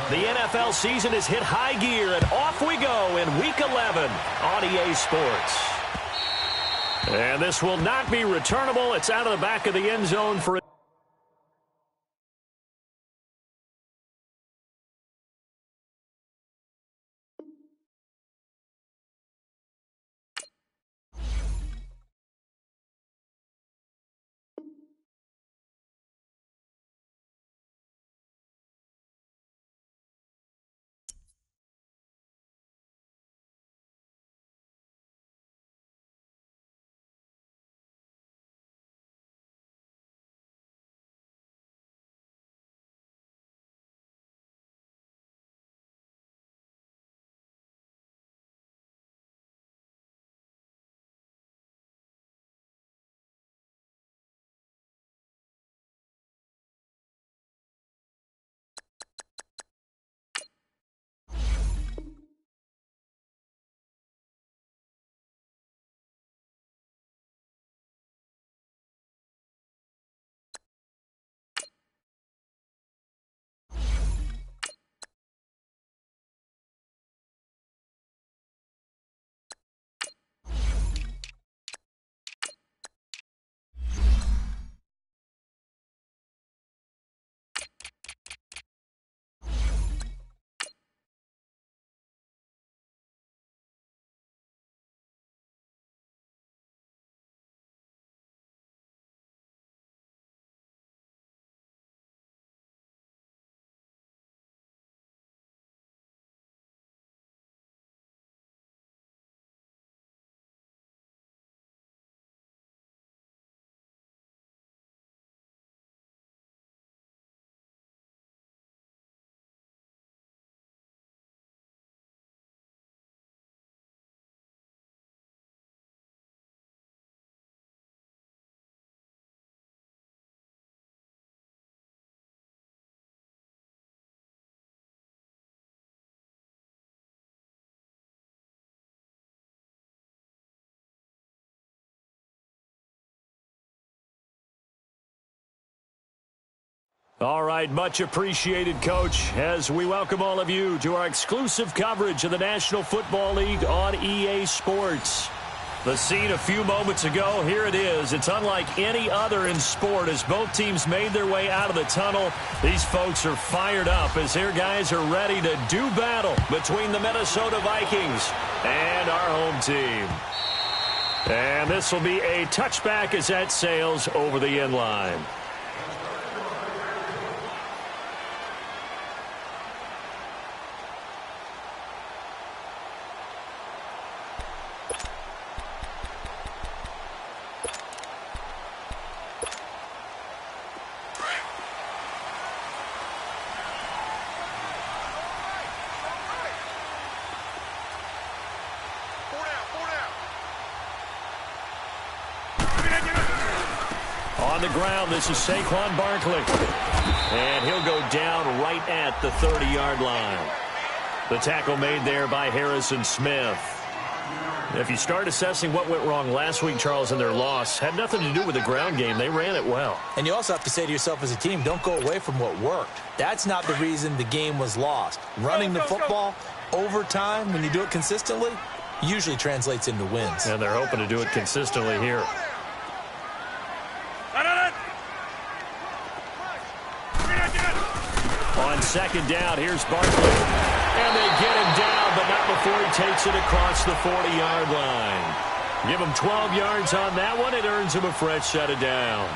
The NFL season has hit high gear, and off we go in Week 11 on EA Sports. And this will not be returnable. It's out of the back of the end zone for All right, much appreciated, Coach, as we welcome all of you to our exclusive coverage of the National Football League on EA Sports. The scene a few moments ago, here it is. It's unlike any other in sport as both teams made their way out of the tunnel. These folks are fired up as their guys are ready to do battle between the Minnesota Vikings and our home team. And this will be a touchback as that sails over the end line. On the ground, this is Saquon Barkley. And he'll go down right at the 30-yard line. The tackle made there by Harrison Smith. If you start assessing what went wrong last week, Charles, in their loss, had nothing to do with the ground game. They ran it well. And you also have to say to yourself as a team, don't go away from what worked. That's not the reason the game was lost. Running the football over time, when you do it consistently, usually translates into wins. And they're hoping to do it consistently here. On second down, here's Barkley. And they get him down, but not before he takes it across the 40-yard line. Give him 12 yards on that one. It earns him a fresh set of downs.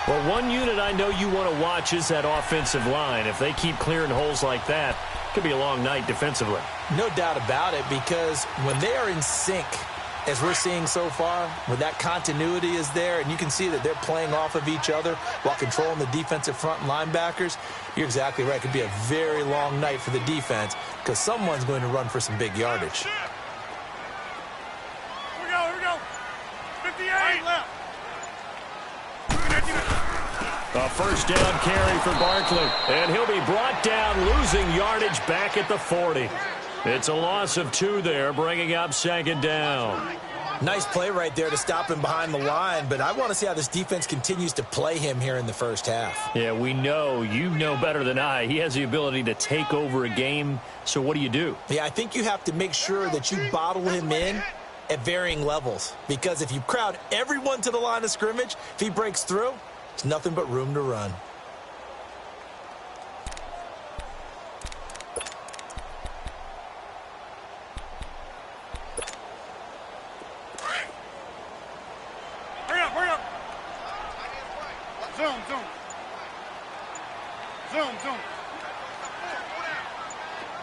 Well, one unit I know you want to watch is that offensive line. If they keep clearing holes like that, it could be a long night defensively. No doubt about it, because when they are in sync, as we're seeing so far, where that continuity is there, and you can see that they're playing off of each other while controlling the defensive front linebackers, you're exactly right. It could be a very long night for the defense because someone's going to run for some big yardage. Here we go. 58 left. A first down carry for Barkley, and he'll be brought down, losing yardage back at the 40. It's a loss of 2 there, bringing up second down. Nice play right there to stop him behind the line, but I want to see how this defense continues to play him here in the first half. Yeah, we know, you know better than I, he has the ability to take over a game, so what do? Yeah, I think you have to make sure that you bottle him in at varying levels, because if you crowd everyone to the line of scrimmage, if he breaks through, it's nothing but room to run. Hurry up. Zoom.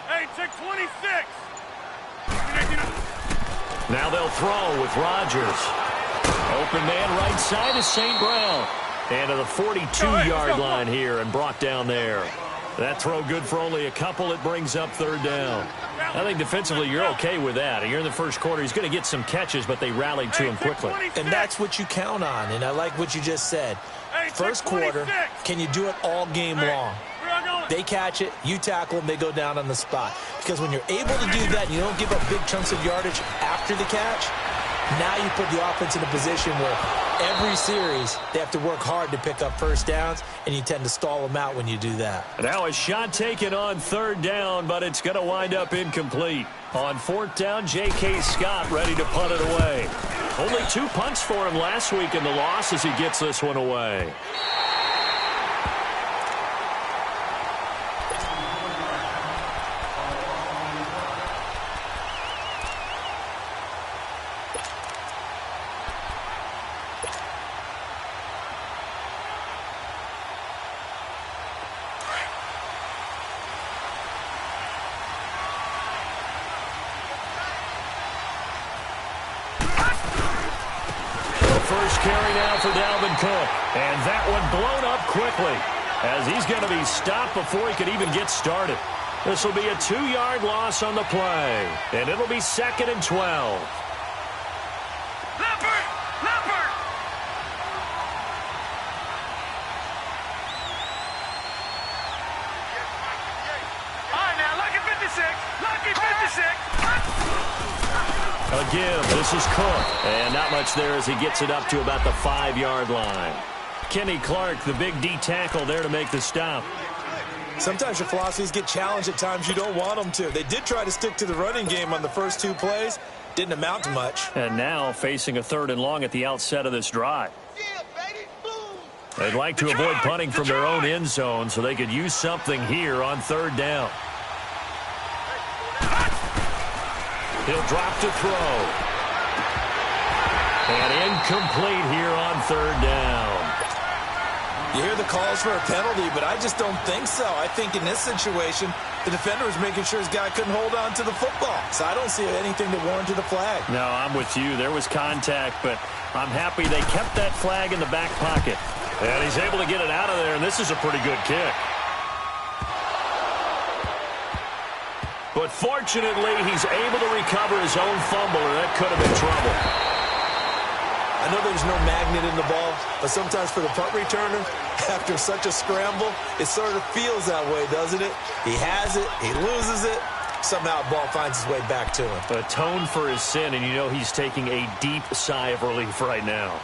Hey, check 26. Now they'll throw with Rodgers. Open man right side is St. Brown. And to the 42-yard line here and brought down there. That throw good for only a couple. It brings up third down. I think defensively you're okay with that. You're in the first quarter. He's going to get some catches, but they rallied to him quickly. And that's what you count on, and I like what you just said. First quarter, can you do it all game long? They catch it, you tackle them, they go down on the spot. Because when you're able to do that and you don't give up big chunks of yardage after the catch, now you put the offense in a position where every series they have to work hard to pick up first downs, and you tend to stall them out when you do that. Now a shot taken on third down, but it's going to wind up incomplete. On fourth down, J.K. Scott ready to punt it away. Only 2 punts for him last week in the loss as he gets this one away. First carry now for Dalvin Cook. And that one blown up quickly as he's going to be stopped before he could even get started. This will be a 2-yard loss on the play. And it'll be 2nd and 12. Leopard! All right, now, lucky 56. Again, this is Cook. And not much there as he gets it up to about the 5-yard line. Kenny Clark, the big D tackle there to make the stop. Sometimes your philosophies get challenged at times you don't want them to. They did try to stick to the running game on the first 2 plays. Didn't amount to much. And now facing a 3rd and long at the outset of this drive. They'd like to avoid punting from their own end zone so they could use something here on 3rd down. He'll drop to throw. And incomplete here on 3rd down. You hear the calls for a penalty, but I just don't think so. I think in this situation, the defender was making sure his guy couldn't hold on to the football. So I don't see anything that warranted a flag. No, I'm with you. There was contact, but I'm happy they kept that flag in the back pocket. And he's able to get it out of there, and this is a pretty good kick. But fortunately, he's able to recover his own fumble, and that could have been trouble. I know there's no magnet in the ball, but sometimes for the punt returner, after such a scramble, it sort of feels that way, doesn't it? He has it, he loses it, somehow the ball finds its way back to him. Atone for his sin, and you know he's taking a deep sigh of relief right now.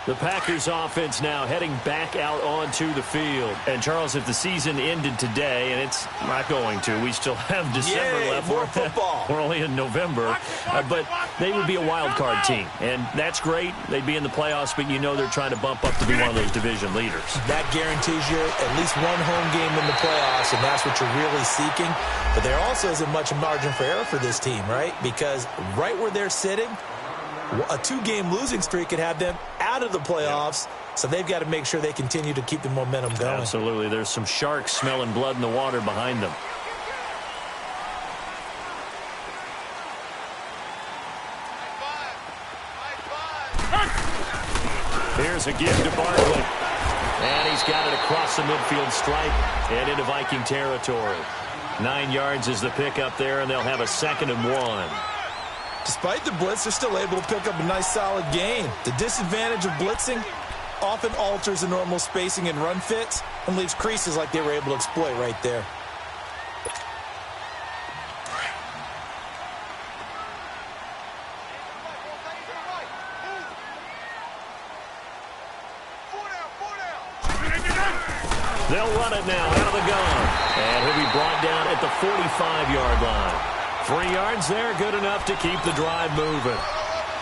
The Packers offense now heading back out onto the field. And, Charles, if the season ended today, and it's not going to, we still have December left. More football. We're only in November. But they would be a wild card team. And that's great. They'd be in the playoffs, but you know they're trying to bump up to be one of those division leaders. That guarantees you at least one home game in the playoffs, and that's what you're really seeking. But there also isn't much margin for error for this team, right? Because right where they're sitting, a 2-game losing streak could have them out of the playoffs, so they've got to make sure they continue to keep the momentum going. Absolutely. There's some sharks smelling blood in the water behind them. Here's a give to Barkley. And he's got it across the midfield stripe and into Viking territory. 9 yards is the pickup there, and they'll have a 2nd and 1. Despite the blitz, they're still able to pick up a nice solid gain. The disadvantage of blitzing often alters the normal spacing and run fits and leaves creases like they were able to exploit right there. They'll run it now out of the gun. And he'll be brought down at the 45-yard line. 3 yards there, good enough to keep the drive moving.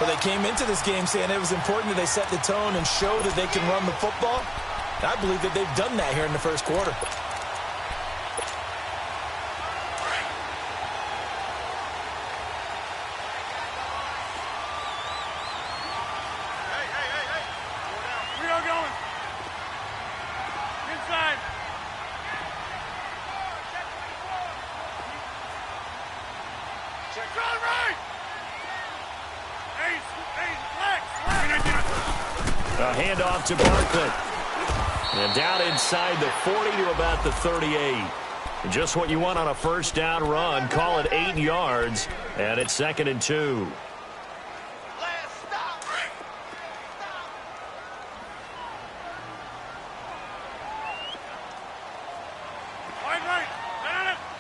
Well, they came into this game saying it was important that they set the tone and show that they can run the football. And I believe that they've done that here in the first quarter. We are going. Inside. Check right. Hey, flex. A handoff to Barkley. And down inside the 40 to about the 38. Just what you want on a first down run. Call it 8 yards. And it's 2nd and 2. Right.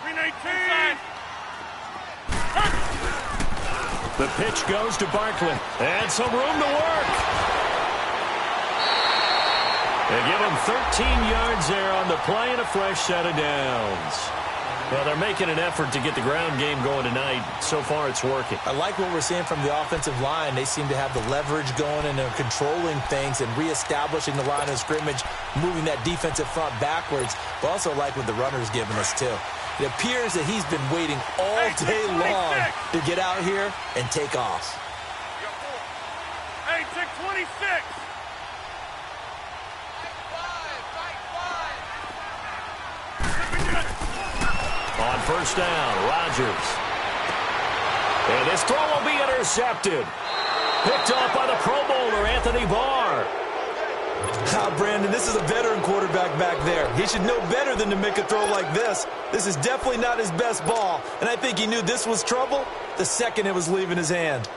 Green 18. The pitch goes to Barkley. And some room to work. They give him 13 yards there on the play and a fresh set of downs. Well, they're making an effort to get the ground game going tonight. So far, it's working. I like what we're seeing from the offensive line. They seem to have the leverage going, and they're controlling things and reestablishing the line of scrimmage, moving that defensive front backwards. But also like what the runner's giving us, too. It appears that he's been waiting all day long to get out here and take off. Hey, check 26. On first down, Rodgers. And this throw will be intercepted. Picked off by the Pro Bowler, Anthony Barr. Brandon, this is a veteran quarterback back there. He should know better than to make a throw like this. This is definitely not his best ball, and I think he knew this was trouble the second it was leaving his hand.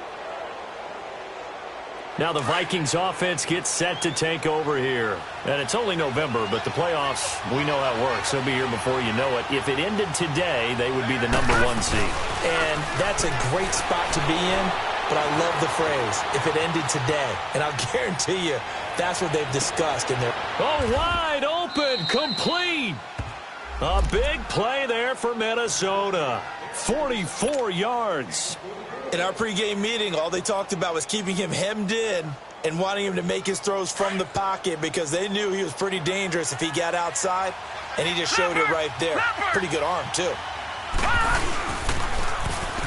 Now the Vikings offense gets set to take over here. And it's only November, but the playoffs, we know how it works. They'll be here before you know it. If it ended today, they would be the #1 seed. And that's a great spot to be in, but I love the phrase, if it ended today. And I'll guarantee you, that's what they've discussed in their... Oh, wide open, complete. A big play there for Minnesota. 44 yards. In our pregame meeting, all they talked about was keeping him hemmed in and wanting him to make his throws from the pocket because they knew he was pretty dangerous if he got outside, and he just showed it right there. Pretty good arm, too.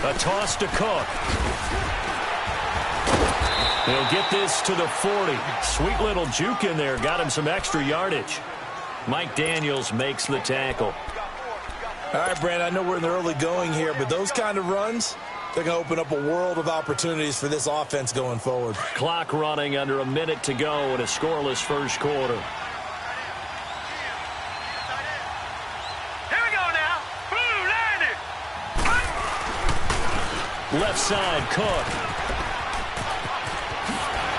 A toss to Cook. He'll get this to the 40. Sweet little juke in there. Got him some extra yardage. Mike Daniels makes the tackle. All right, Brandon, I know we're in the early going here, but those kind of runs, they're going to open up a world of opportunities for this offense going forward. Clock running under a minute to go in a scoreless first quarter. Here we go now. Blue landed. Left side, Cook.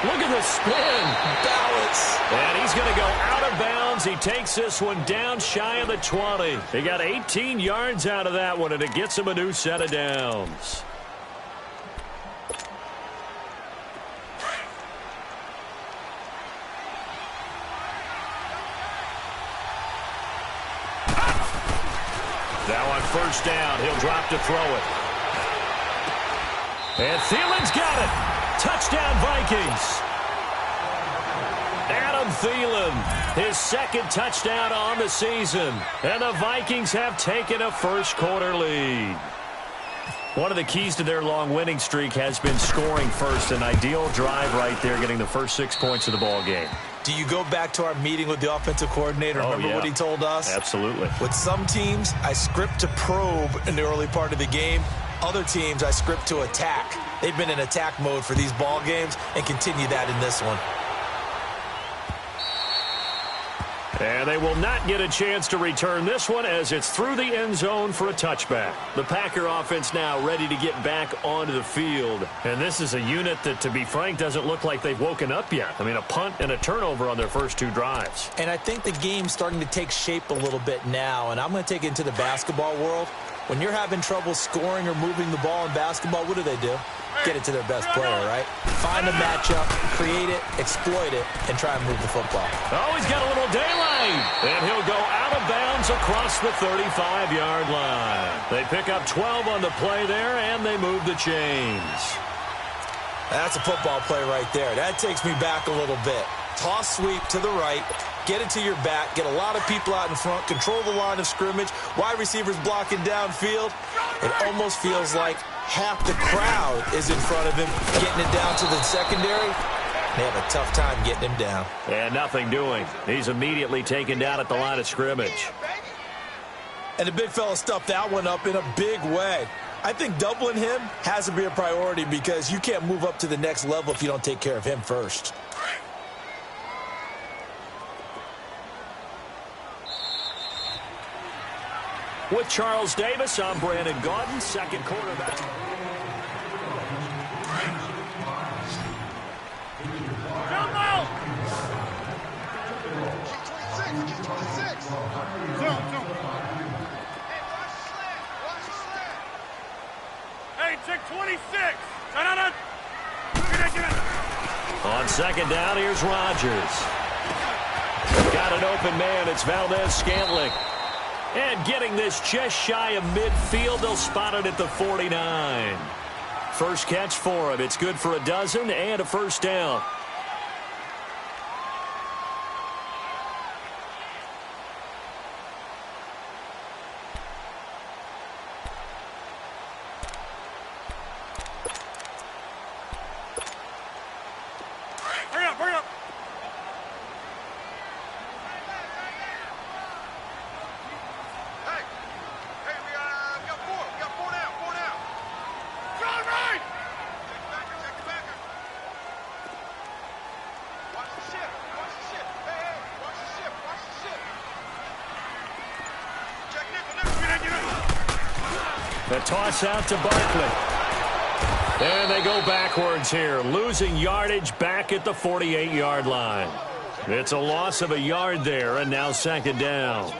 Look at the spin. Balance. And he's going to go out of bounds. He takes this one down shy of the 20. He got 18 yards out of that one, and it gets him a new set of downs. Now on first down, he'll drop to throw it. And Thielen's got it. Touchdown, Vikings. Adam Thielen, his second touchdown on the season. And the Vikings have taken a first quarter lead. One of the keys to their long winning streak has been scoring first. An ideal drive right there, getting the first 6 points of the ball game. Do you go back to our meeting with the offensive coordinator? Remember what he told us? Absolutely. With some teams, I script to probe in the early part of the game. Other teams, I script to attack. They've been in attack mode for these ball games and continue that in this one. And they will not get a chance to return this one as it's through the end zone for a touchback. The Packer offense now ready to get back onto the field. And this is a unit that, to be frank, doesn't look like they've woken up yet. I mean, a punt and a turnover on their first 2 drives. And I think the game's starting to take shape a little bit now. And I'm going to take it into the basketball world. When you're having trouble scoring or moving the ball in basketball, what do? Get it to their best player, right? Find a matchup, create it, exploit it, and try and move the football. Oh, he's got a little daylight. And he'll go out of bounds across the 35-yard line. They pick up 12 on the play there, and they move the chains. That's a football play right there. That takes me back a little bit. Toss sweep to the right, get it to your back, get a lot of people out in front, control the line of scrimmage, wide receivers blocking downfield. It almost feels like half the crowd is in front of him, getting it down to the secondary. They have a tough time getting him down. And nothing doing. He's immediately taken down at the line of scrimmage. And the big fella stuffed that one up in a big way. I think doubling him has to be a priority because you can't move up to the next level if you don't take care of him first. With Charles Davis, I'm Brandon Gaudin, second quarterback. Jump out! Keep 26. Zoom. Hey, check 26. On second down, here's Rodgers. Got an open man. It's Valdez-Scantling. And getting this just shy of midfield, they'll spot it at the 49. First catch for him. It's good for a dozen and a first down. Hurry up. The toss out to Barkley. And they go backwards here, losing yardage back at the 48-yard line. It's a loss of a yard there, and now second down.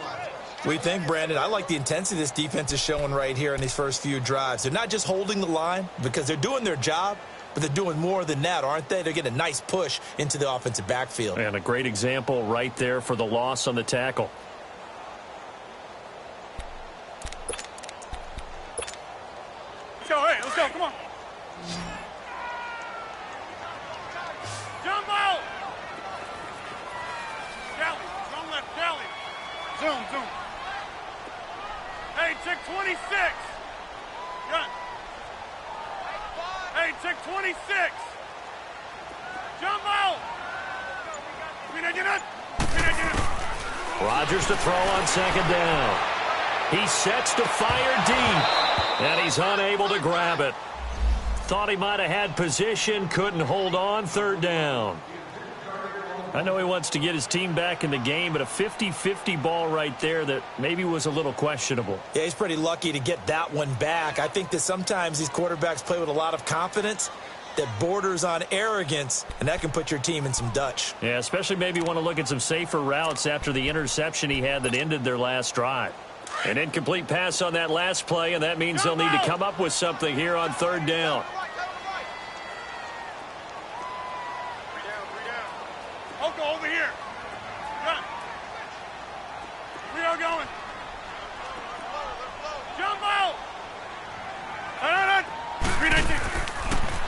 We think, Brandon, I like the intensity this defense is showing right here in these first few drives. They're not just holding the line because they're doing their job, but they're doing more than that, aren't they? They're getting a nice push into the offensive backfield. And a great example right there for the loss on the tackle. Let's go, come on. Jump out! Jally, strong left, Jally. Zoom. Hey, check 26. Gun. Hey, check 26. Jump out! Rodgers to throw on second down. He sets to fire deep, and he's unable to grab it. Thought he might have had position, couldn't hold on, third down. I know he wants to get his team back in the game, but a 50-50 ball right there that maybe was a little questionable. Yeah, he's pretty lucky to get that one back. I think that sometimes these quarterbacks play with a lot of confidence that borders on arrogance, and that can put your team in some Dutch. Yeah, especially maybe want to look at some safer routes after the interception he had that ended their last drive. An incomplete pass on that last play, and that means they'll need to come up with something here on third down. Oko, over here. Run. We are going. Jump out. Run. 319.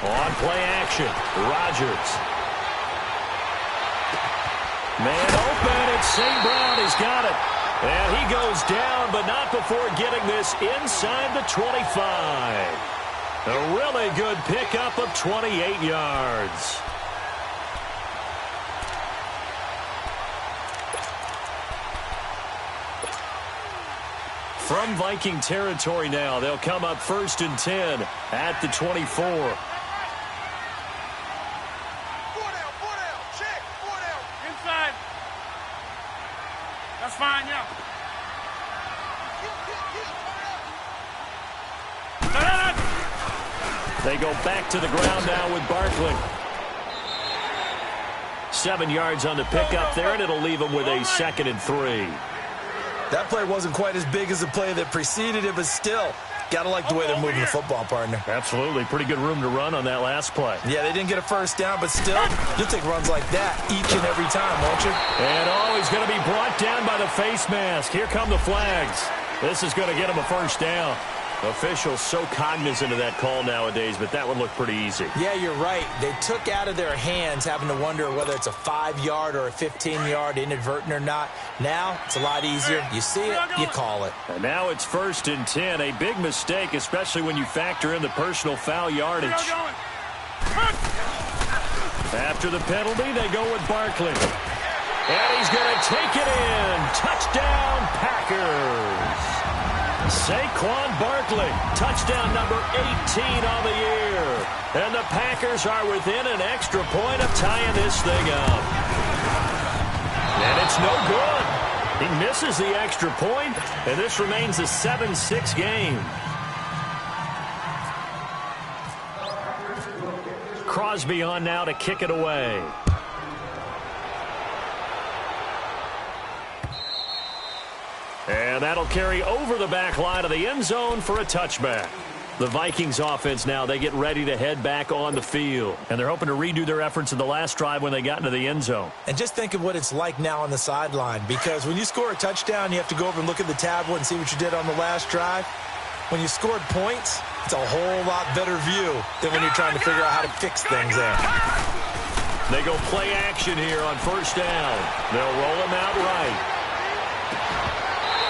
On play action, Rodgers. Man open, it's St. Brown. He's got it. And he goes down, but not before getting this inside the 25. A really good pickup of 28 yards. From Viking territory now, they'll come up 1st and 10 at the 24. They go back to the ground now with Barkley. 7 yards on the pickup there, and it'll leave them with a 2nd and 3. That play wasn't quite as big as the play that preceded it, but still, got to like the way they're moving the football, partner. Absolutely. Pretty good room to run on that last play. Yeah, they didn't get a first down, but still, you'll take runs like that each and every time, won't you? And he's going to be brought down by the face mask. Here come the flags. This is going to get him a first down. Officials so cognizant of that call nowadays, but that would look pretty easy. Yeah, you're right. They took out of their hands having to wonder whether it's a 5-yard or a 15-yard, inadvertent or not. Now, it's a lot easier. You see it, you call it. And now it's 1st and 10. A big mistake, especially when you factor in the personal foul yardage. After the penalty, they go with Barkley. And he's going to take it in. Touchdown, Packers. Saquon Barkley, touchdown number 18 on the year. And the Packers are within an extra point of tying this thing up. And it's no good. He misses the extra point, and this remains a 7-6 game. Crosby on now to kick it away. And that'll carry over the back line of the end zone for a touchback. The Vikings offense now, they get ready to head back on the field. And they're hoping to redo their efforts in the last drive when they got into the end zone. And just think of what it's like now on the sideline. Because when you score a touchdown, you have to go over and look at the tablet and see what you did on the last drive. When you scored points, it's a whole lot better view than when you're trying to figure out how to fix things there. They go play action here on first down. They'll roll him out right.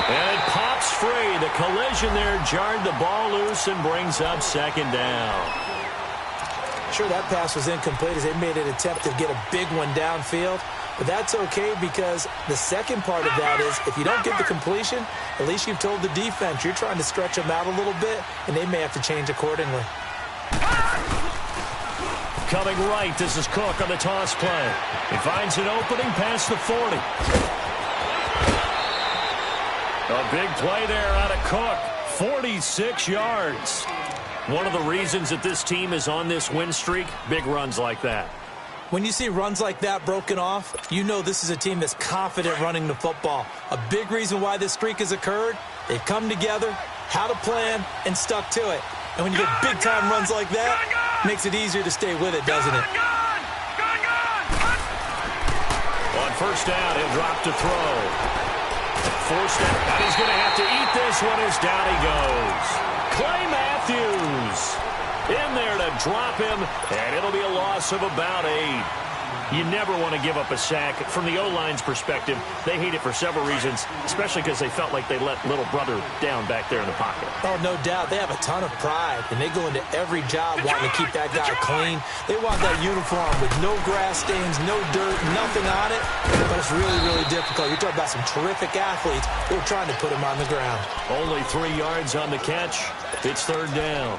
And it pops free. The collision there jarred the ball loose and brings up 2nd down. Sure, that pass was incomplete as they made an attempt to get a big one downfield. But that's okay because the second part of that is if you don't get the completion, at least you've told the defense you're trying to stretch them out a little bit, and they may have to change accordingly. Coming right, this is Cook on the toss play. He finds an opening past the 40. A big play there out of Cook, 46 yards. One of the reasons that this team is on this win streak, big runs like that. When you see runs like that broken off, you know this is a team that's confident running the football. A big reason why this streak has occurred, they've come together, had a plan, and stuck to it. And when you get big-time runs like that, it makes it easier to stay with it, doesn't it? On first down, he'll drop to throw. Forced out, and he's going to have to eat this one as down he goes. Clay Matthews in there to drop him, and it'll be a loss of about 8. You never want to give up a sack. From the O-line's perspective, they hate it for several reasons, especially because they felt like they let little brother down back there in the pocket. Oh, no doubt. They have a ton of pride, and they go into every job wanting to keep that guy clean. They want that uniform with no grass stains, no dirt, nothing on it. But it's really, really difficult. You're talking about some terrific athletes who are trying to put him on the ground. Only 3 yards on the catch. It's 3rd down.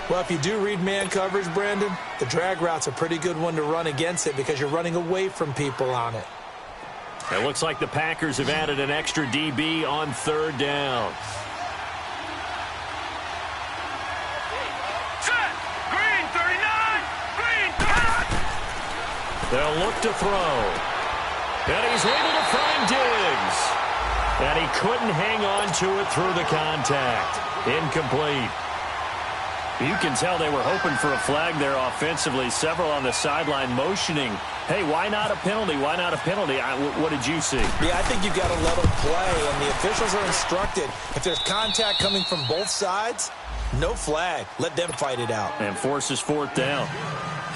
Well, if you do read man coverage, Brandon, the drag route's a pretty good one to run against it because you're running away from people on it. It looks like the Packers have added an extra DB on 3rd down. Set. Green 39. Green 39. They'll look to throw. And he's able to find Diggs. And he couldn't hang on to it through the contact. Incomplete. You can tell they were hoping for a flag there offensively. Several on the sideline motioning, hey, why not a penalty? Why not a penalty? What did you see? Yeah, I think you've got to let them play, and the officials are instructed. If there's contact coming from both sides, no flag. Let them fight it out. And forces 4th down.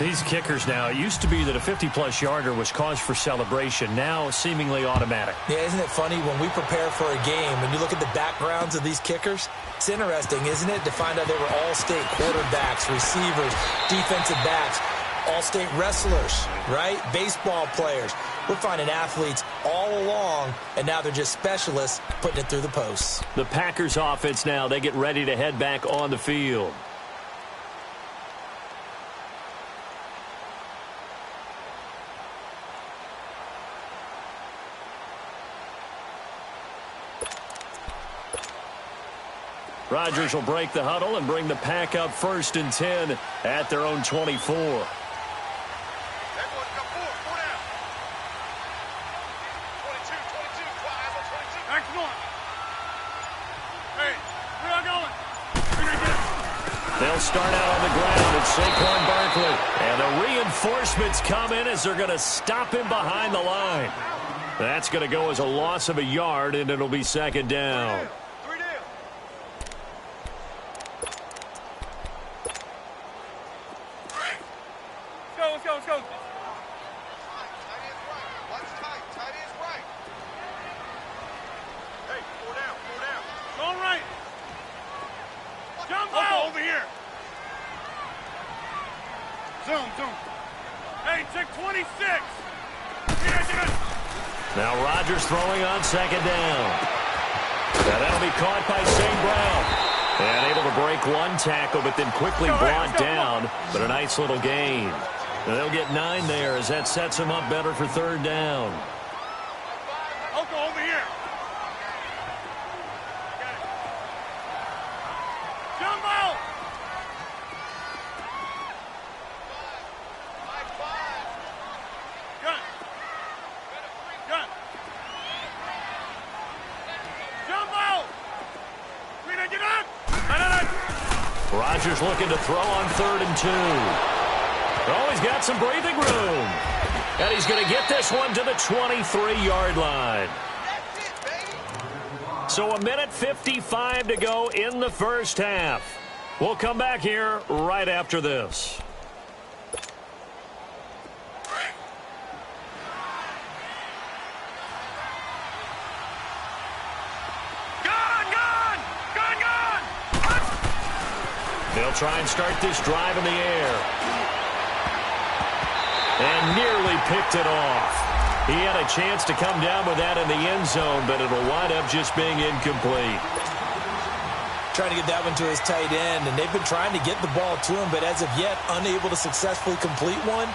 These kickers now, it used to be that a 50-plus yarder was cause for celebration. Now, seemingly automatic. Yeah, isn't it funny when we prepare for a game, when you look at the backgrounds of these kickers, it's interesting, isn't it, to find out they were all-state quarterbacks, receivers, defensive backs, all-state wrestlers, right? Baseball players. We're finding athletes all along, and now they're just specialists putting it through the posts. The Packers offense now, they get ready to head back on the field. Rodgers will break the huddle and bring the pack up 1st and 10 at their own 24. Everyone come forward. 4 down. 22, 22. Eyes on 22. Next one. Hey, where y'all going? They'll start out on the ground. It's Saquon Barkley. And the reinforcements come in as they're going to stop him behind the line. That's going to go as a loss of a yard, and it'll be 2nd down. 3 down. Let's go, let's go, let's go. Tight end's right. Watch tight. Tight end's right. Hey, 4 down, 4 down. Going right. Jump out. Over here. Zoom. Hey, check 26. Get it. Now Rodgers throwing on 2nd down. Now that'll be caught by St. Brown. And able to break one tackle, but then quickly brought down. But a nice little gain. And they'll get 9 there as that sets them up better for 3rd down. Oko, over here. Jump out. 5. Gun. Jump out. We didn't get up. Rodgers looking to throw on 3rd and 2. Oh, he's got some breathing room. And he's going to get this one to the 23-yard line. That's it, baby. So 1:55 to go in the 1st half. We'll come back here right after this. They'll try and start this drive in the air. And nearly picked it off. He had a chance to come down with that in the end zone, but it'll wind up just being incomplete. Trying to get that one to his tight end, and they've been trying to get the ball to him, but as of yet, unable to successfully complete one.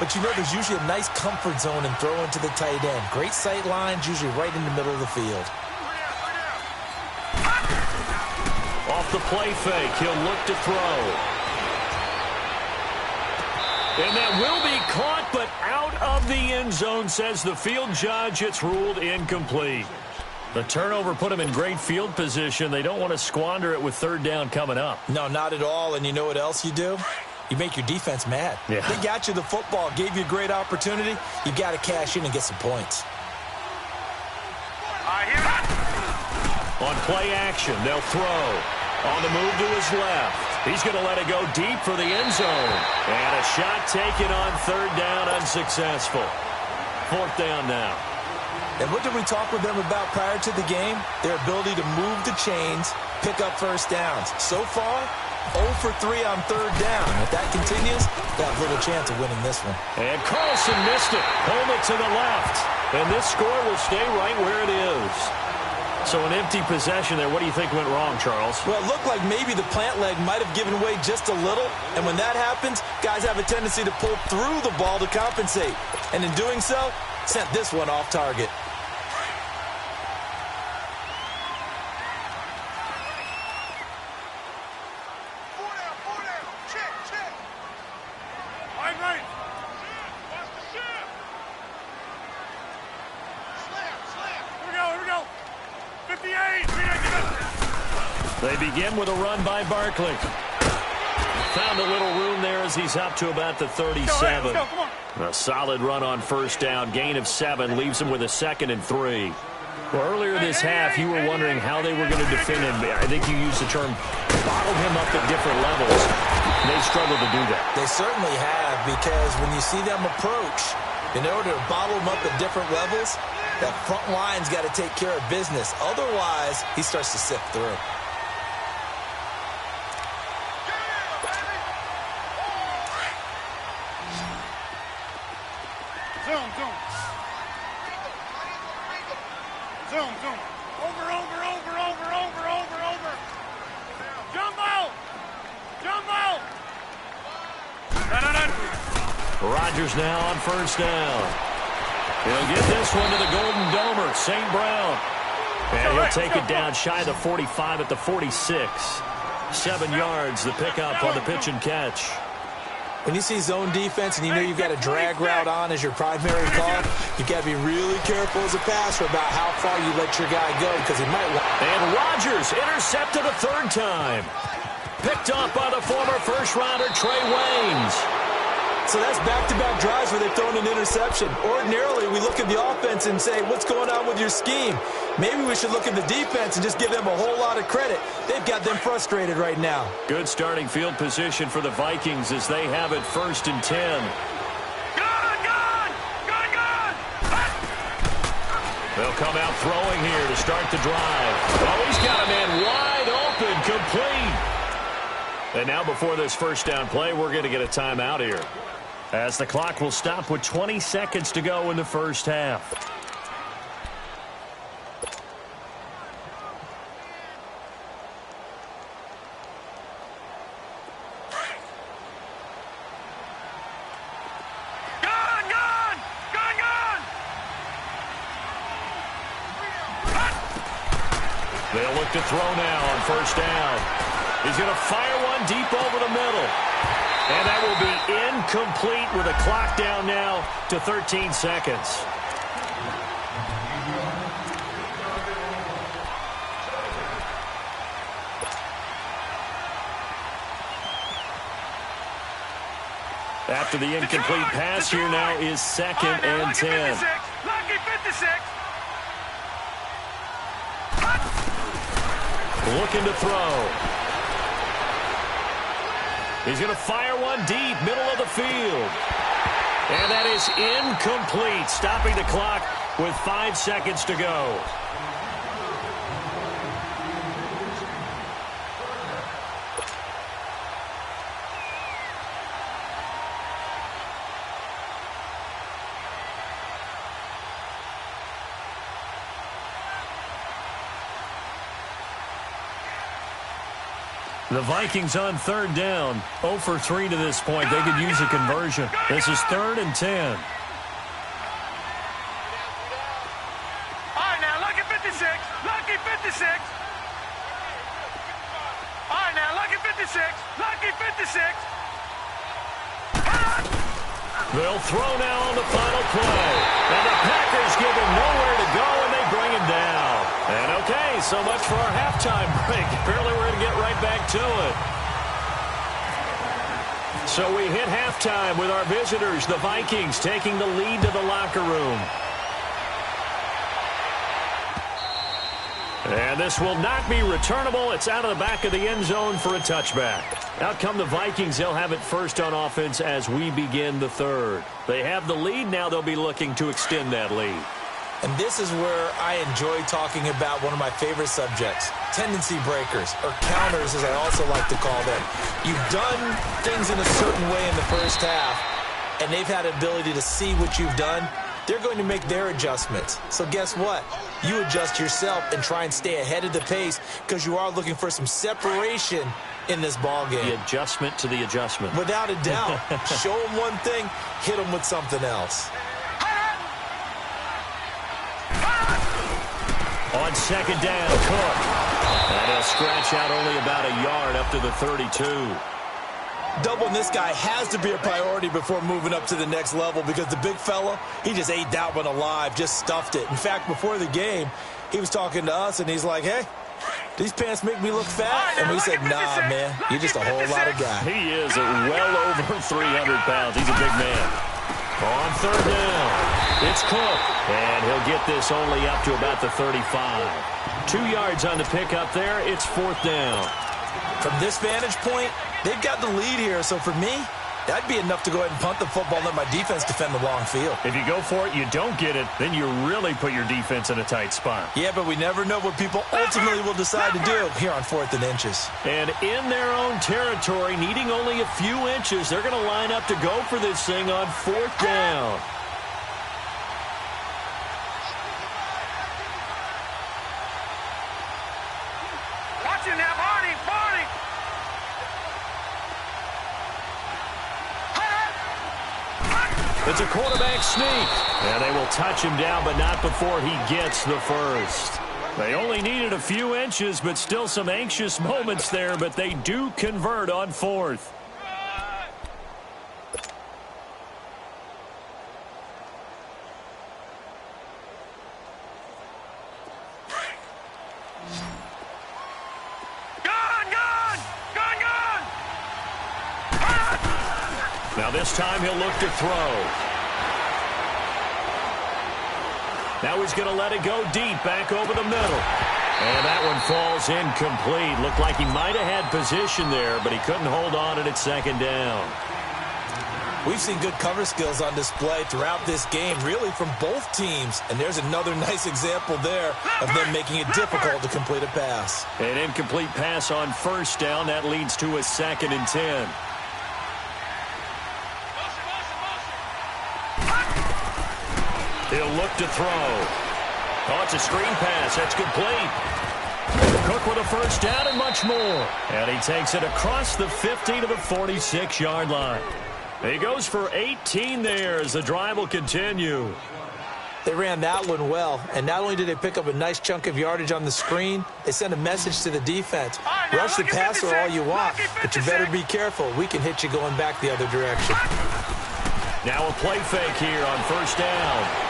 But you know there's usually a nice comfort zone in throwing to the tight end. Great sight lines, usually right in the middle of the field. Off the play fake, he'll look to throw. And that will be caught, but out of the end zone, says the field judge. It's ruled incomplete. The turnover put him in great field position. They don't want to squander it with 3rd down coming up. No, not at all. And you know what else you do? You make your defense mad. Yeah. They got you the football, gave you a great opportunity. You got to cash in and get some points. On play action, they'll throw. On the move to his left. He's going to let it go deep for the end zone. And a shot taken on 3rd down, unsuccessful. 4th down now. And what did we talk with them about prior to the game? Their ability to move the chains, pick up 1st downs. So far, 0 for 3 on 3rd down. If that continues, they have little chance of winning this one. And Carlson missed it. Pulled it to the left. And this score will stay right where it is. So an empty possession there. What do you think went wrong, Charles? Well, it looked like maybe the plant leg might have given way just a little. And when that happens, guys have a tendency to pull through the ball to compensate. And in doing so, sent this one off target. They begin with a run by Barkley. Found a little room there as he's up to about the 37. Let's go, come on. A solid run on 1st down. Gain of 7 leaves him with a 2nd and 3. Well, earlier this half, you were wondering how they were going to defend him. I think you used the term bottle him up at different levels. They struggled to do that. They certainly have, because when you see them approach, in order to bottle him up at different levels, that front line's got to take care of business. Otherwise, he starts to sift through. Zoom. Over. Jump out. Rodgers now on 1st down. He'll get this one to the Golden Domer, St. Brown. And he'll take it down shy of the 45 at the 46. 7 yards, the pickup on the pitch and catch. When you see zone defense and you know you've got a drag route on as your primary call, you've got to be really careful as a passer about how far you let your guy go because he might... And Rodgers intercepted a third time. Picked off by the former first-rounder Trey Waynes. So that's back-to-back drives where they've thrown an interception. Ordinarily, we look at the offense and say, what's going on with your scheme? Maybe we should look at the defense and just give them a whole lot of credit. They've got them frustrated right now. Good starting field position for the Vikings as they have it 1st and 10. They'll come out throwing here to start the drive. Oh, he's got a man wide open, complete. And now before this first down play, we're going to get a timeout here, as the clock will stop with 20 seconds to go in the first half. They'll look to throw now on first down. He's going to fire one deep over the middle. And that will be incomplete with a clock down now to 13 seconds. After the incomplete pass, here now is 2nd and 10. Lucky 56. Looking to throw. He's going to fire one deep, middle of the field. And that is incomplete, stopping the clock with 5 seconds to go. The Vikings on 3rd down. 0 for 3 to this point. They could use a conversion. This is 3rd and 10. All right, now, lucky 56. Lucky 56. All right, now, lucky 56. Lucky 56. They'll throw now on the final play. And the Packers give him nowhere to go, and they bring him down. And okay, so much for our halftime break. Apparently we're going to get right back to it. So we hit halftime with our visitors, the Vikings, taking the lead to the locker room. And this will not be returnable. It's out of the back of the end zone for a touchback. Out come the Vikings. They'll have it first on offense as we begin the 3rd. They have the lead. Now they'll be looking to extend that lead. And this is where I enjoy talking about one of my favorite subjects, tendency breakers, or counters as I also like to call them. You've done things in a certain way in the first half, and they've had an ability to see what you've done. They're going to make their adjustments. So guess what? You adjust yourself and try and stay ahead of the pace because you are looking for some separation in this ball game. The adjustment to the adjustment. Without a doubt. Show them one thing, hit them with something else. On 2nd down, Cook. And he'll scratch out only about a yard up to the 32. Doubling this guy has to be a priority before moving up to the next level because the big fella, he just ate that one alive, just stuffed it. In fact, before the game, he was talking to us, and he's like, hey, these pants make me look fat. And we said, nah, man, you're just a whole lot of guy. He is well over 300 pounds. He's a big man. On 3rd down, it's Cook. And he'll get this only up to about the 35. 2 yards on the pickup there. It's 4th down. From this vantage point, they've got the lead here. So for me, that'd be enough to go ahead and punt the football and let my defense defend the long field. If you go for it, you don't get it, then you really put your defense in a tight spot. Yeah, but we never know what people ultimately will decide to do here on 4th and inches. And in their own territory, needing only a few inches, they're going to line up to go for this thing on 4th down. Watch him now, Barney, Barney. It's a quarterback sneak. And they will touch him down, but not before he gets the first. They only needed a few inches, but still some anxious moments there, but they do convert on 4th. Now this time he'll look to throw. Now he's going to let it go deep back over the middle. And that one falls incomplete. Looked like he might have had position there, but he couldn't hold on at second down. We've seen good cover skills on display throughout this game, really from both teams. And there's another nice example there of them making it difficult to complete a pass. An incomplete pass on 1st down. That leads to a 2nd and 10. He'll look to throw. Oh, it's a screen pass. That's complete. Cook with a 1st down and much more. And he takes it across the 50 to the 46-yard line. He goes for 18 there as the drive will continue. They ran that one well, and not only did they pick up a nice chunk of yardage on the screen, they sent a message to the defense. Rush the passer all you want, but you better be careful. We can hit you going back the other direction. Now a play fake here on 1st down.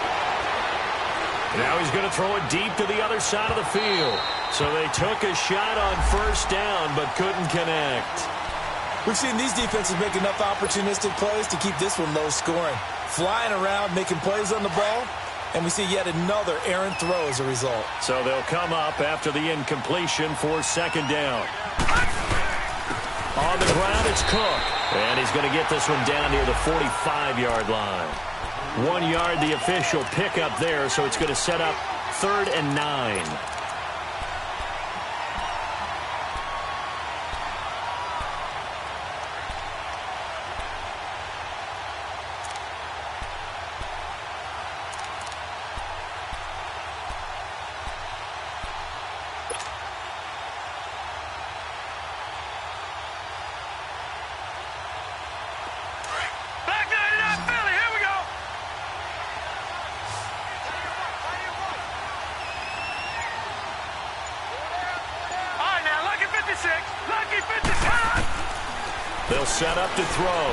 Now he's going to throw it deep to the other side of the field. So they took a shot on 1st down, but couldn't connect. We've seen these defenses make enough opportunistic plays to keep this one low scoring. Flying around, making plays on the ball, and we see yet another errant throw as a result. So they'll come up after the incompletion for 2nd down. On the ground, it's Cook. And he's going to get this one down near the 45-yard line. 1 yard, the official pickup there, so it's going to set up 3rd and 9. They'll set up to throw.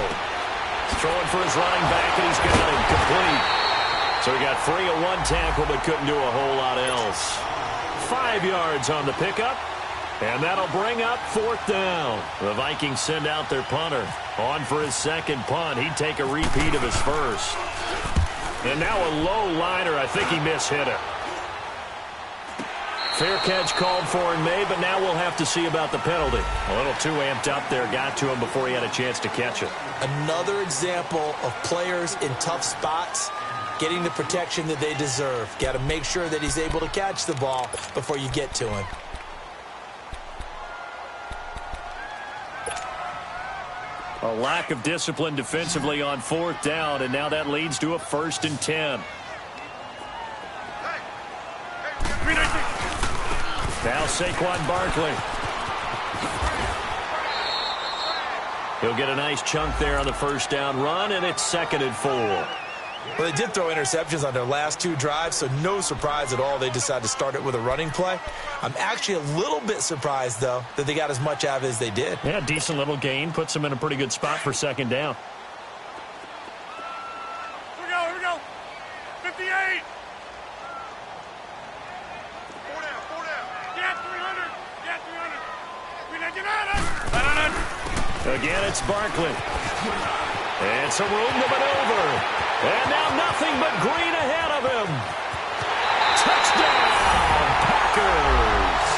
He's throwing for his running back, and he's got him complete. So he got free of 1 tackle, but couldn't do a whole lot else. 5 yards on the pickup, and that'll bring up 4th down. The Vikings send out their punter. On for his 2nd punt. He'd take a repeat of his 1st. And now a low liner. I think he mishit it. Fair catch called for and made, but now we'll have to see about the penalty. A little too amped up there, got to him before he had a chance to catch it. Another example of players in tough spots getting the protection that they deserve. Got to make sure that he's able to catch the ball before you get to him. A lack of discipline defensively on 4th down, and now that leads to a 1st and 10. Now Saquon Barkley. He'll get a nice chunk there on the 1st down run, and it's 2nd and 4. Well, they did throw interceptions on their last 2 drives, so no surprise at all they decided to start it with a running play. I'm actually a little bit surprised, though, that they got as much out of it as they did. Yeah, decent little gain. Puts them in a pretty good spot for 2nd down. Here we go. 58. 4 down. Get 300. Get 300. Get out of it. Again, it's Barkley. And some room to maneuver. And now nothing but green ahead of him. Touchdown, Packers.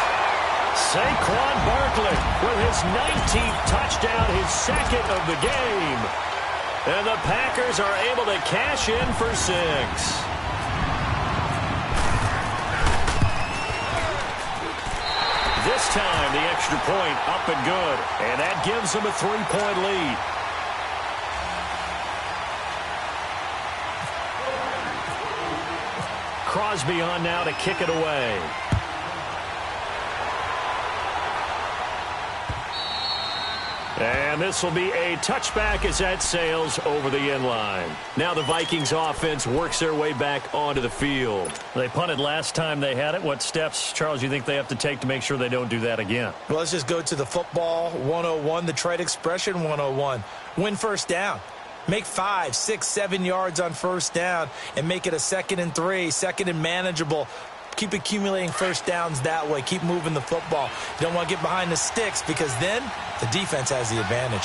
Saquon Barkley with his 19th touchdown, his 2nd of the game. And the Packers are able to cash in for 6. This time, the extra point up and good. And that gives them a 3-point lead. Crosby on now to kick it away. And this will be a touchback as that sails over the end line. Now the Vikings offense works their way back onto the field. They punted last time they had it. What steps, Charles, you think they have to take to make sure they don't do that again? Well, let's just go to the football 101, the trite expression 101. Win first down. Make 5, 6, 7 yards on first down and make it a 2nd and 3, 2nd and manageable. Keep accumulating first downs that way. Keep moving the football. You don't want to get behind the sticks because then the defense has the advantage.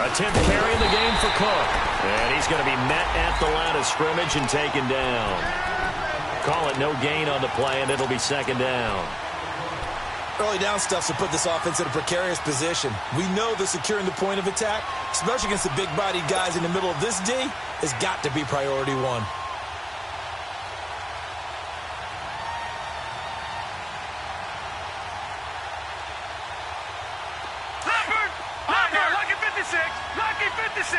A 10th carry in the game for Cook. And he's going to be met at the line of scrimmage and taken down. Call it no gain on the play, and it'll be 2nd down. Early down stuff to put this offense in a precarious position. We know that securing the point of attack, especially against the big-bodied guys in the middle of this D, has got to be priority one. Lucky 56.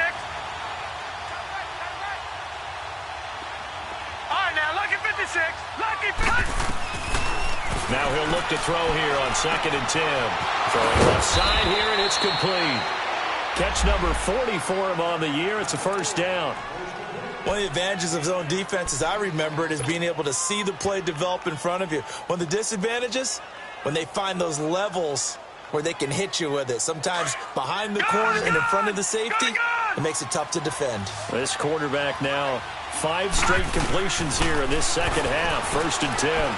All right, now, lucky 56. Lucky 56. Now he'll look to throw here on 2nd and 10. Throwing left side here, and it's complete. Catch number 40 for him on the year. It's a first down. One of the advantages of zone defense, as I remember it, is being able to see the play develop in front of you. One of the disadvantages, when they find those levels where they can hit you with it. Sometimes behind the corner and in front of the safety, it makes it tough to defend. This quarterback now 5 straight completions here in this second half. 1st and 10.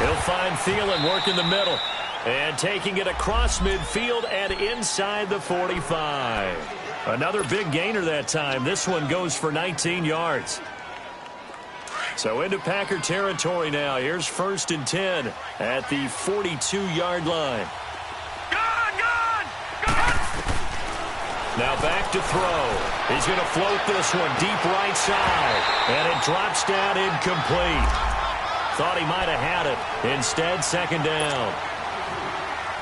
He'll find Thielen working the middle. And taking it across midfield and inside the 45. Another big gainer that time. This one goes for 19 yards. So into Packer territory now. Here's 1st and 10 at the 42-yard line. Gone! Now back to throw. He's going to float this one deep right side. And it drops down incomplete. Thought he might have had it. Instead, 2nd down.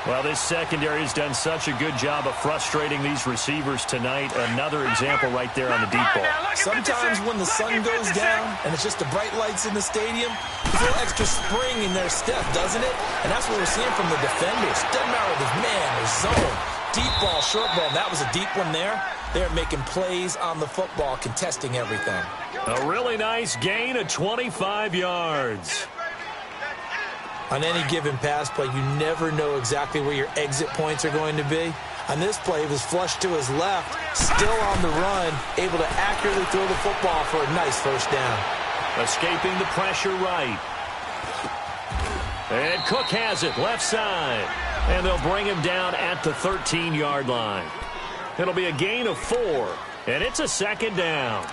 Well, this secondary has done such a good job of frustrating these receivers tonight. Another example right there on the deep ball. Sometimes when the sun goes down and it's just the bright lights in the stadium, there's a little extra spring in their step, doesn't it? And that's what we're seeing from the defenders. Doesn't matter if it's man or zone. Deep ball, short ball. That was a deep one there. They're making plays on the football, contesting everything. A really nice gain of 25 yards. On any given pass play, you never know exactly where your exit points are going to be. On this play, he was flushed to his left, still on the run, able to accurately throw the football for a nice first down. Escaping the pressure right. And Cook has it, left side. And they'll bring him down at the 13-yard line. It'll be a gain of 4, and it's a 2nd down.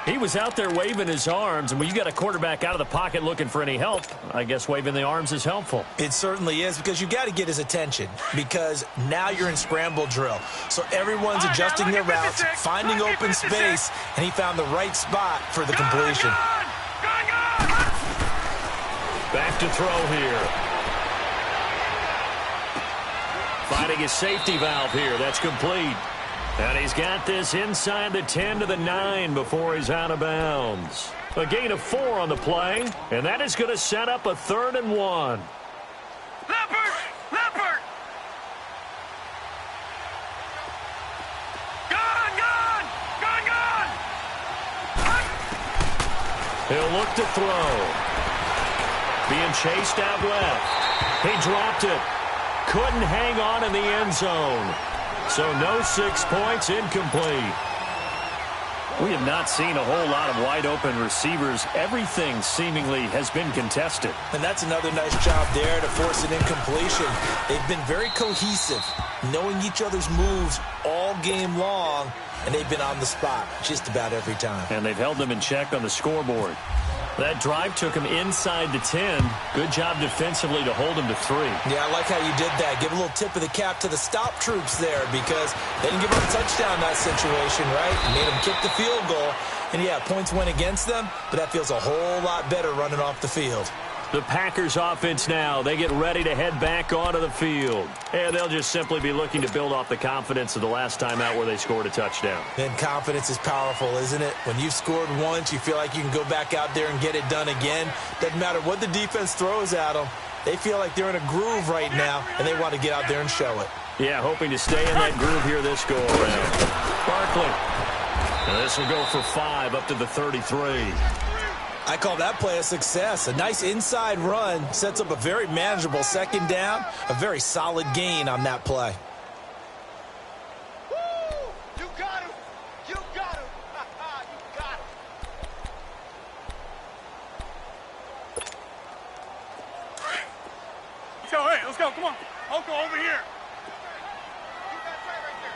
He was out there waving his arms, and when you got a quarterback out of the pocket looking for any help, I guess waving the arms is helpful. It certainly is, because you got to get his attention, because now you're in scramble drill. So everyone's adjusting their routes, finding open space, and he found the right spot for the completion. Back to throw here. Finding his safety valve here. That's complete. And he's got this inside the 10 to the 9 before he's out of bounds. A gain of 4 on the play, and that is going to set up a 3rd and 1. Leopard! Gone! He'll look to throw. Being chased out left. He dropped it. Couldn't hang on in the end zone. So no 6 points, incomplete. We have not seen a whole lot of wide-open receivers. Everything seemingly has been contested. And that's another nice job there to force an incompletion. They've been very cohesive, knowing each other's moves all game long, and they've been on the spot just about every time. And they've held them in check on the scoreboard. That drive took him inside the 10. Good job defensively to hold him to 3. Yeah, I like how you did that. Give a little tip of the cap to the stop troops there, because they didn't give up a touchdown in that situation, right? Made them kick the field goal. And, yeah, points went against them, but that feels a whole lot better running off the field. The Packers offense now, they get ready to head back onto the field. And they'll just simply be looking to build off the confidence of the last time out where they scored a touchdown. And confidence is powerful, isn't it? When you've scored once, you feel like you can go back out there and get it done again. Doesn't matter what the defense throws at them. They feel like they're in a groove right now, and they want to get out there and show it. Yeah, hoping to stay in that groove here this go-around. Barkley. And this will go for 5 up to the 33. I call that play a success. A nice inside run sets up a very manageable second down, a very solid gain on that play. You got him. You got him. You got him. Let's go. Hey, let's go. Come on. Oko, over here. Keep that tight right there.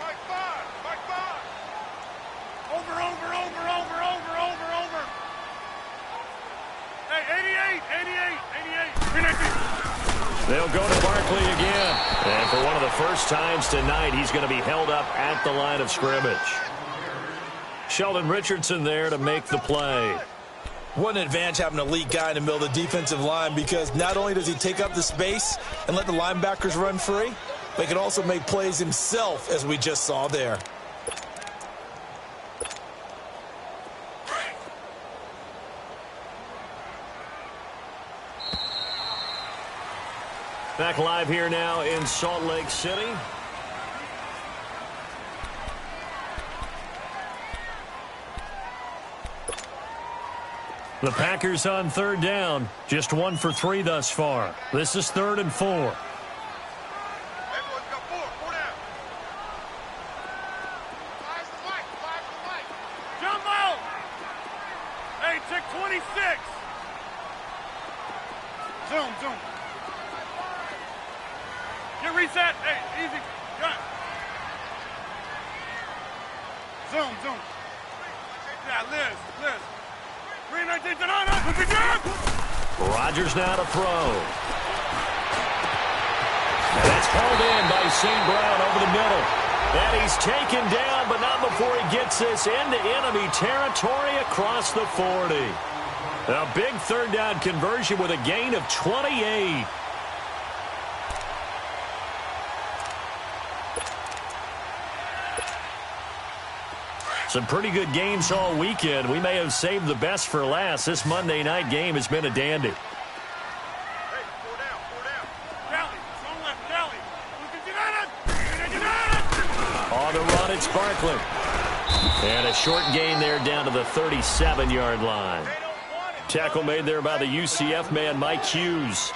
Mike 5. Mike 5. Over. Hey, 88. They'll go to Barkley again. And for one of the first times tonight, he's going to be held up at the line of scrimmage. Sheldon Richardson there to make the play. What an advantage having an elite guy in the middle of the defensive line, because not only does he take up the space and let the linebackers run free, but he can also make plays himself, as we just saw there. Back live here now in Salt Lake City. The Packers on third down. Just 1 for 3 thus far. This is 3rd and 4. Everyone's got 4 down. Flies the mic. Jump out. Hey, check 26. Zoom. Get reset. Hey, easy. Gun. Zoom. Yeah, Liz. 319 to Rodgers now to throw. And that's hauled in by St. Brown over the middle. And he's taken down, but not before he gets this into enemy territory across the 40. A big third down conversion with a gain of 28. Some pretty good games all weekend. We may have saved the best for last. This Monday night game has been a dandy. Hey, 4 down. Cali, zone left, Cali. On the run, it's Barkley. And a short gain there down to the 37-yard line. Tackle made there by the UCF man, Mike Hughes.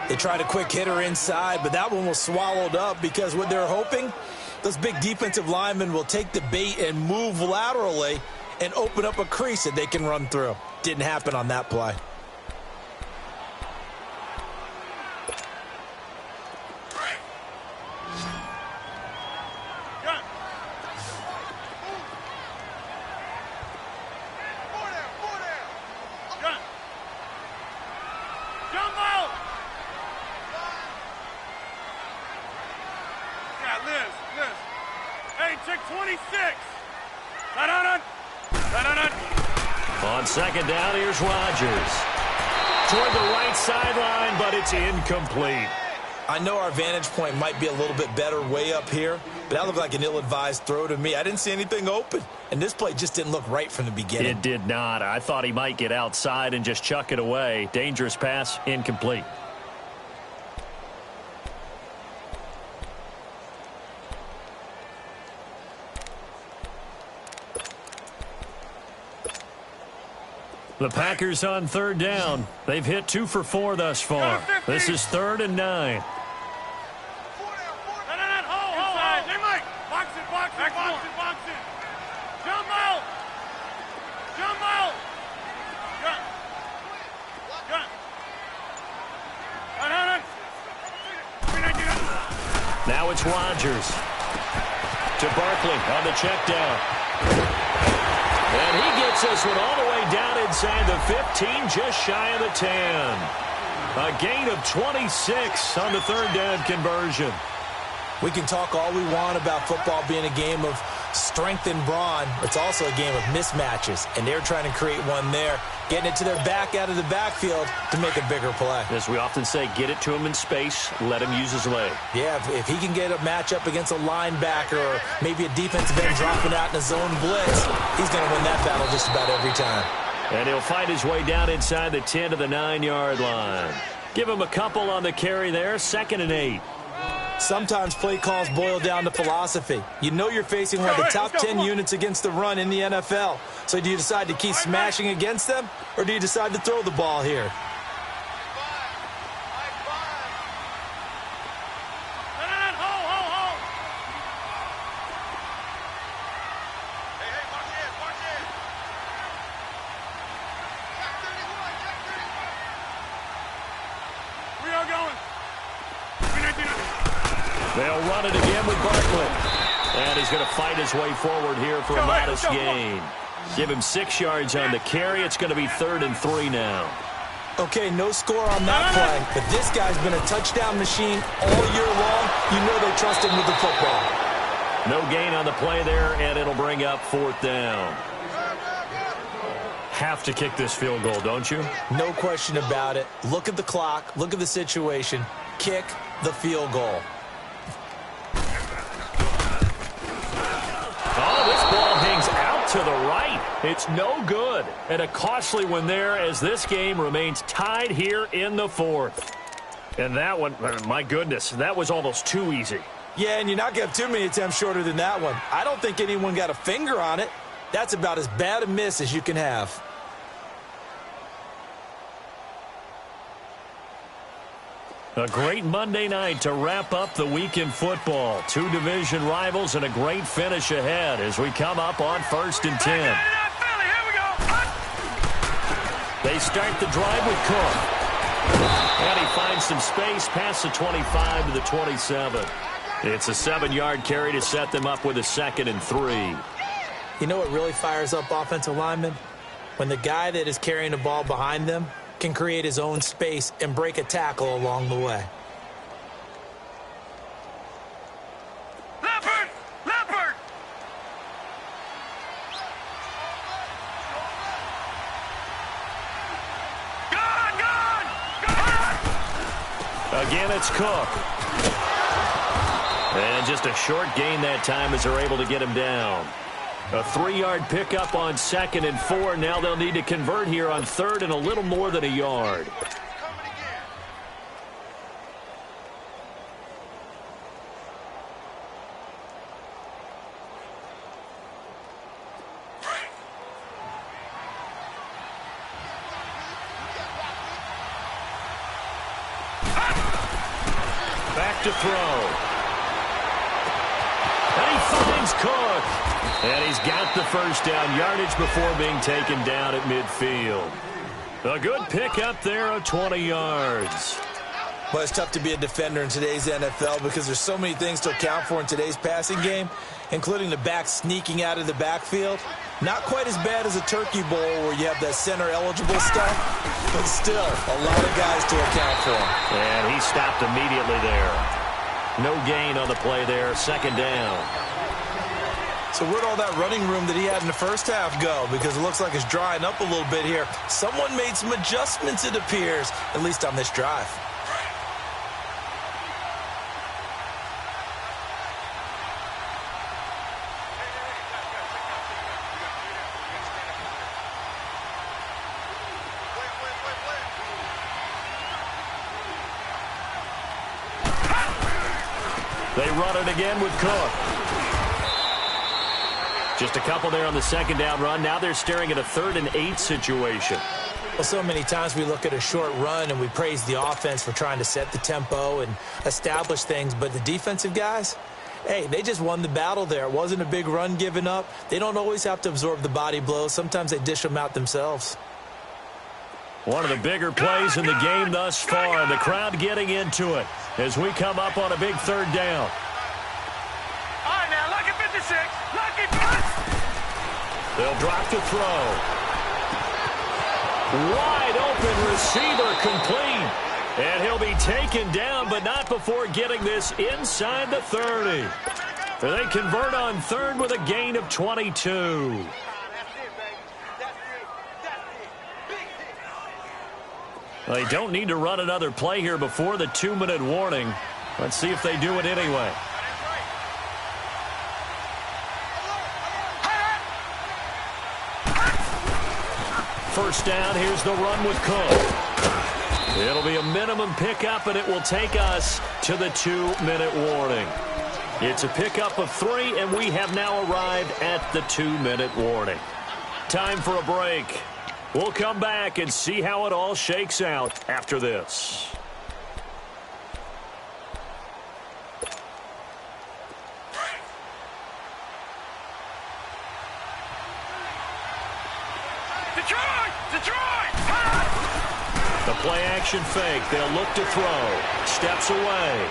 They tried a quick hitter inside, but that one was swallowed up, because what they're hoping, those big defensive linemen will take the bait and move laterally and open up a crease that they can run through. Didn't happen on that play. Gun. 4 down. Gun. Jump out. Yeah, Liz. Hey, check 26. On second down, here's Rodgers. Toward the right sideline, but it's incomplete. I know our vantage point might be a little bit better way up here, but that looked like an ill-advised throw to me. I didn't see anything open, and this play just didn't look right from the beginning. It did not. I thought he might get outside and just chuck it away. Dangerous pass, incomplete. The Packers on third down. They've hit 2 for 4 thus far. This is 3rd and 9. 4 down. Hold. Hey, Mike. Box it. Jump out. Gun. Now it's Rodgers. To Barkley on the check down. And he gets this one all the way down inside the 15, just shy of the 10. A gain of 26 on the third down conversion. We can talk all we want about football being a game of strength and brawn. It's also a game of mismatches, and they're trying to create one there, getting it to their back out of the backfield to make a bigger play. As we often say, get it to him in space, let him use his leg. Yeah, if he can get a matchup against a linebacker or maybe a defensive end dropping out in a zone blitz, he's going to win that battle just about every time. And he'll fight his way down inside the 10 to the 9-yard line. Give him a couple on the carry there, 2nd and 8. Sometimes play calls boil down to philosophy. You know you're facing one of the top 10 units against the run in the NFL. So do you decide to keep smashing against them, or do you decide to throw the ball here? They'll run it again with Barkley. And he's going to fight his way forward here for a modest gain. Give him 6 yards on the carry. It's going to be 3rd and 3 now. Okay, no score on that play, but this guy's been a touchdown machine all year long. You know they trust him with the football. No gain on the play there, and it'll bring up 4th down. Have to kick this field goal, don't you? No question about it. Look at the clock. Look at the situation. Kick the field goal. Oh, this ball hangs out to the right. It's no good. And a costly one there as this game remains tied here in the 4th. And that one, my goodness, that was almost too easy. Yeah, and you're not going to have too many attempts shorter than that one. I don't think anyone got a finger on it. That's about as bad a miss as you can have. A great Monday night to wrap up the week in football. 2 division rivals and a great finish ahead as we come up on 1st and 10. They start the drive with Cook. And he finds some space past the 25 to the 27. It's a 7-yard carry to set them up with a 2nd and 3. You know what really fires up offensive linemen? When the guy that is carrying the ball behind them can create his own space and break a tackle along the way. Leopard! Leopard! Gone! Gone! Gone! Again, it's Cook. And just a short gain that time as they're able to get him down. A 3-yard pickup on 2nd and 4. Now they'll need to convert here on 3rd and a little more than a yard. Back to throw. And he finds Cook. And he's got the first down yardage before being taken down at midfield. A good pickup there of 20 yards. Well, it's tough to be a defender in today's NFL because there's so many things to account for in today's passing game, including the back sneaking out of the backfield. Not quite as bad as a turkey bowl where you have that center-eligible stuff, but still a lot of guys to account for. And he stopped immediately there. No gain on the play there, 2nd down. So where'd all that running room that he had in the first half go? Because it looks like it's drying up a little bit here. Someone made some adjustments, it appears, at least on this drive. They run it again with Cook. Just a couple there on the 2nd down run. Now they're staring at a 3rd and 8 situation. Well, so many times we look at a short run and we praise the offense for trying to set the tempo and establish things, but the defensive guys, hey, they just won the battle there. It wasn't a big run given up. They don't always have to absorb the body blows. Sometimes they dish them out themselves. One of the bigger plays in the game thus far. The crowd getting into it as we come up on a big 3rd down. All right, now, lucky 56. Lucky 56. They'll drop to throw. Wide open receiver complete. And he'll be taken down, but not before getting this inside the 30. They convert on 3rd with a gain of 22. They don't need to run another play here before the 2-minute warning. Let's see if they do it anyway. first down. Here's the run with Cook. It'll be a minimum pickup, and it will take us to the 2-minute warning. It's a pickup of 3, and we have now arrived at the 2-minute warning. Time for a break. We'll come back and see how it all shakes out after this. The play-action fake. They'll look to throw. Steps away.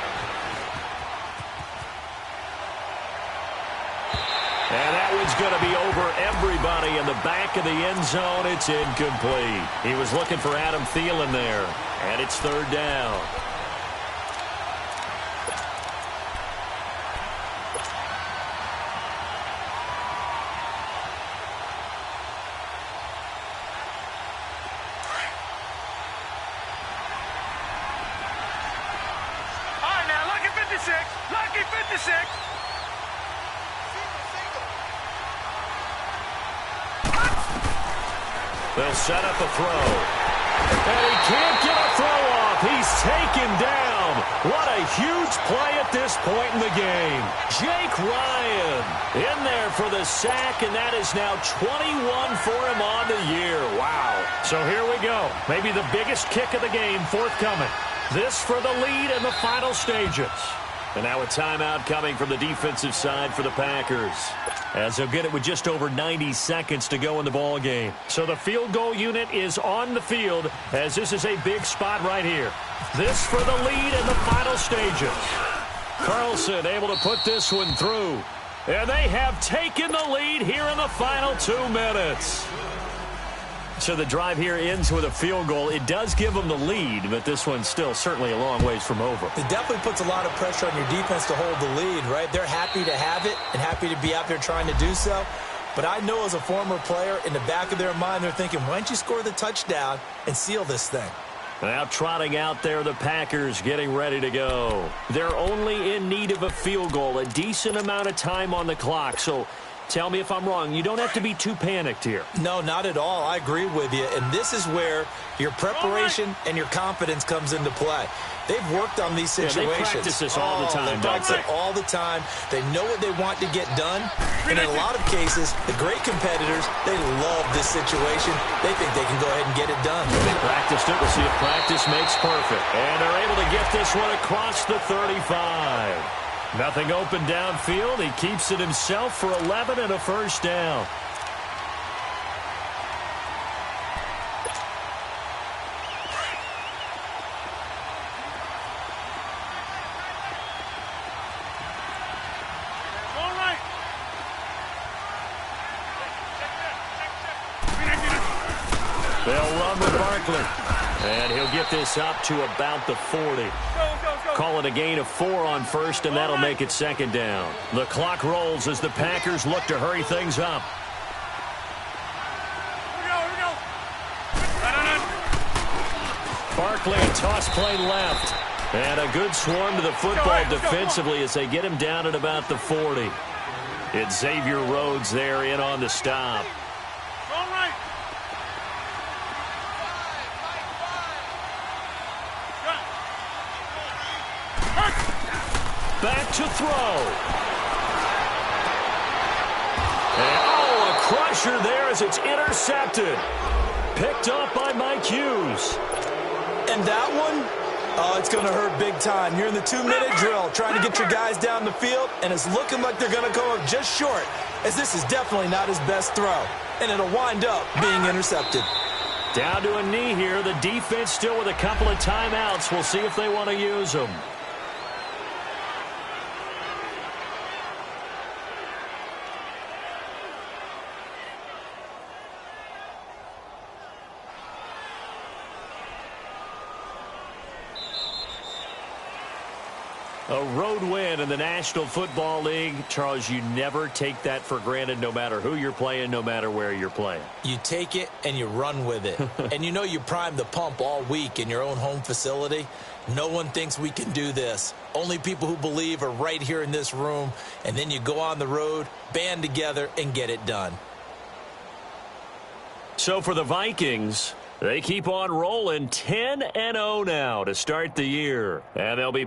And that one's going to be over everybody in the back of the end zone. It's incomplete. He was looking for Adam Thielen there. And it's third down. Lucky 56. They'll set up a throw. And he can't get a throw off. He's taken down. What a huge play at this point in the game. Jake Ryan in there for the sack, and that is now 21 for him on the year. Wow. So here we go. Maybe the biggest kick of the game forthcoming. This for the lead in the final stages. And now a timeout coming from the defensive side for the Packers, as they'll get it with just over 90 seconds to go in the ball game. So the field goal unit is on the field, as this is a big spot right here. This for the lead in the final stages. Carlson able to put this one through. And they have taken the lead here in the final 2 minutes. So the drive here ends with a field goal. It does give them the lead, but this one's still certainly a long ways from over. It definitely puts a lot of pressure on your defense to hold the lead, right? They're happy to have it and happy to be out there trying to do so. But I know as a former player, in the back of their mind, they're thinking, why don't you score the touchdown and seal this thing? Now trotting out there, the Packers getting ready to go. They're only in need of a field goal, a decent amount of time on the clock. So tell me if I'm wrong. You don't have to be too panicked here. No, not at all. I agree with you. And this is where your preparation and your confidence comes into play. They've worked on these situations. Yeah, they practice this all the time. They practice it all the time. They know what they want to get done. And in a lot of cases, the great competitors, they love this situation. They think they can go ahead and get it done. They practiced it. We'll see if practice makes perfect. And they're able to get this one across the 35. Nothing open downfield. He keeps it himself for 11 and a first down. They'll run with Barkley. And he'll get this up to about the 40. Call it a gain of 4 on first, and that'll make it second down. The clock rolls as the Packers look to hurry things up. Barkley, a toss play left. And a good swarm to the football defensively as they get him down at about the 40. It's Xavier Rhodes there in on the stop. Back to throw. And, a crusher there as it's intercepted. Picked up by Mike Hughes. And that one, it's going to hurt big time. You're in the 2-minute drill trying to get your guys down the field, and it's looking like they're going to go up just short, as this is definitely not his best throw. And it'll wind up being intercepted. Down to a knee here. The defense still with a couple of timeouts. We'll see if they want to use them. A road win in the National Football League. Charles, you never take that for granted, no matter who you're playing, no matter where you're playing. You take it and you run with it. And you know you primed the pump all week in your own home facility. No one thinks we can do this. Only people who believe are right here in this room. And then you go on the road, band together, and get it done. So for the Vikings, they keep on rolling 10-0 now to start the year. And they'll be